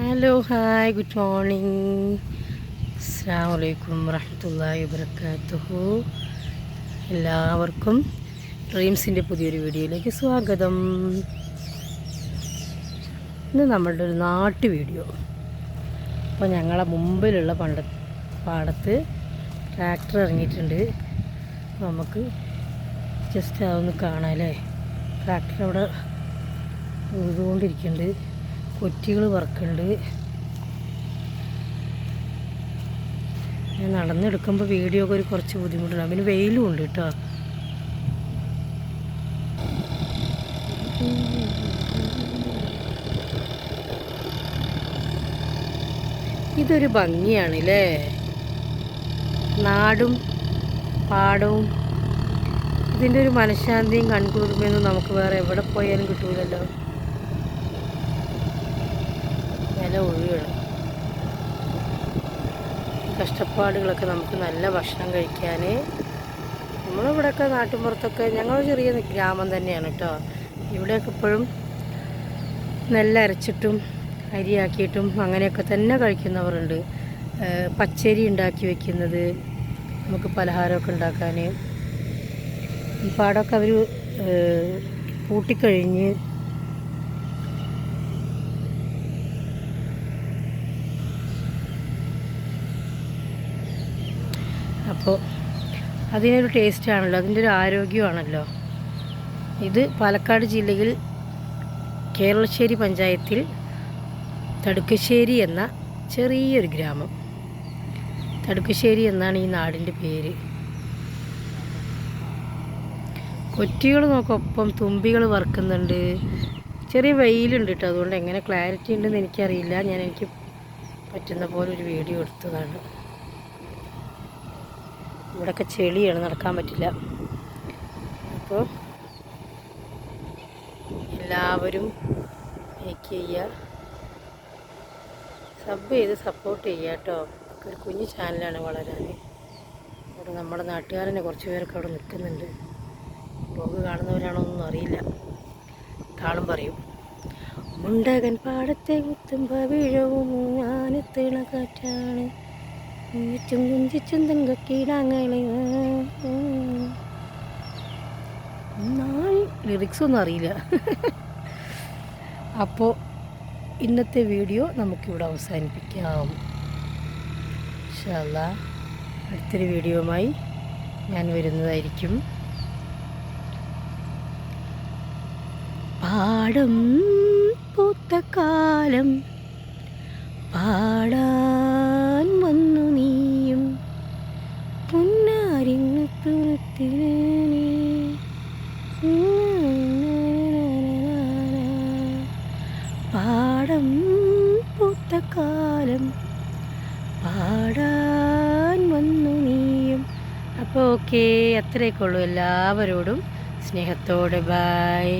Hello hi good morning. അസ്സലാമു അലൈക്കും വറഹ്മത്തുള്ളാഹി വബറകാതുഹു. എല്ലാവർക്കും ഡ്രീംസിൻ്റെ പുതിയൊരു വീഡിയോയിലേക്ക് സ്വാഗതം. ഇന്ന് നമ്മളുടെ ഒരു നാട്ടു വീഡിയോ. അപ്പോൾ ഞങ്ങളെ മുമ്പിലുള്ള പാടത്ത് ട്രാക്ടർ ഇറങ്ങിയിട്ടുണ്ട്. നമുക്ക് ജസ്റ്റ് അതൊന്ന് കാണാം അല്ലേ. ട്രാക്ടർ അവിടെ ഉഴുതുകൊണ്ടിരിക്കുന്നുണ്ട്, കൊറ്റികൾ പറക്കുന്നുണ്ട്. ഞാൻ നടന്നെടുക്കുമ്പോൾ വീഡിയോ ഒക്കെ കുറച്ച് ബുദ്ധിമുട്ടുണ്ട്, പിന്നെ വെയിലും ഉണ്ട് കേട്ടോ. ഇതൊരു ഭംഗിയാണ് അല്ലേ, നാടും പാടവും. ഇതിൻ്റെ ഒരു മനഃശാന്തിയും കൺകുളിർമയൊന്നും നമുക്ക് വേറെ എവിടെ പോയാലും കിട്ടൂലല്ലോ. നല്ല ഒഴുകാണ്. കഷ്ടപ്പാടുകളൊക്കെ നമുക്ക് നല്ല ഭക്ഷണം കഴിക്കാൻ. നമ്മളിവിടെയൊക്കെ നാട്ടിൻപുറത്തൊക്കെ, ഞങ്ങൾ ചെറിയ ഗ്രാമം തന്നെയാണ് കേട്ടോ. ഇവിടെയൊക്കെ ഇപ്പോഴും നെല്ലരച്ചിട്ടും അരിയാക്കിയിട്ടും അങ്ങനെയൊക്കെ തന്നെ കഴിക്കുന്നവരുണ്ട്. പച്ചരി ഉണ്ടാക്കി വയ്ക്കുന്നത് നമുക്ക് പലഹാരമൊക്കെ ഉണ്ടാക്കാൻ. ഈ പാടമൊക്കെ അവർ പൂട്ടിക്കഴിഞ്ഞ് അപ്പോൾ അതിനൊരു ടേസ്റ്റാണല്ലോ, അതിൻ്റെ ഒരു ആരോഗ്യമാണല്ലോ. ഇത് പാലക്കാട് ജില്ലയിൽ കേരളശ്ശേരി പഞ്ചായത്തിൽ തടുക്കശ്ശേരി എന്ന ചെറിയൊരു ഗ്രാമം. തടുക്കശ്ശേരി എന്നാണ് ഈ നാടിൻ്റെ പേര്. കൊറ്റികൾ നോക്കൊപ്പം തുമ്പികൾ വറുക്കുന്നുണ്ട്. ചെറിയ വെയിലുണ്ട് കേട്ടോ, അതുകൊണ്ട് എങ്ങനെ ക്ലാരിറ്റി ഉണ്ടെന്ന് എനിക്കറിയില്ല. എനിക്ക് പറ്റുന്ന പോലെ ഒരു വീഡിയോ എടുത്തതാണ്. ഇവിടെയൊക്കെ ചെളിയാണ്, നടക്കാൻ പറ്റില്ല. അപ്പോൾ എല്ലാവരും ലൈക്ക് ചെയ്യുക, സബ് ചെയ്ത് സപ്പോർട്ട് ചെയ്യുക കേട്ടോ. ഒരു കുഞ്ഞു ചാനലാണ് വളരാൻ. അവിടെ നമ്മുടെ നാട്ടുകാരനെ കുറച്ച് പേരൊക്കെ അവിടെ നിൽക്കുന്നുണ്ട്. ബ്ലോഗ് കാണുന്നവരാണോ ഒന്നും അറിയില്ല. താളും പറയും. മുണ്ടകൻ പാടത്തെ കുത്തുമ്പോൾ വീഴവും ഞാനെത്തണ കാറ്റാണ്, ചുന്തങ്കീടാങ്ങളെ. ലിറിക്സ് ഒന്നും അറിയില്ല. അപ്പോൾ ഇന്നത്തെ വീഡിയോ നമുക്കിവിടെ അവസാനിപ്പിക്കാം. ഇൻഷാ അല്ലാഹ് അടുത്തൊരു വീഡിയോയുമായി ഞാൻ വരുന്നതായിരിക്കും. പാടം പൂത്ത കാലം പാടാൻ വന്നു നീയും പുന്നാരിങ്ങത്തുരത്തിനെ. പാടം പൂത്ത കാലം പാടാൻ വന്നു നീയും. അപ്പോൾ ഓക്കെ, അത്രയൊക്കെ ഉള്ളൂ. എല്ലാവരോടും സ്നേഹത്തോടെ ബൈ.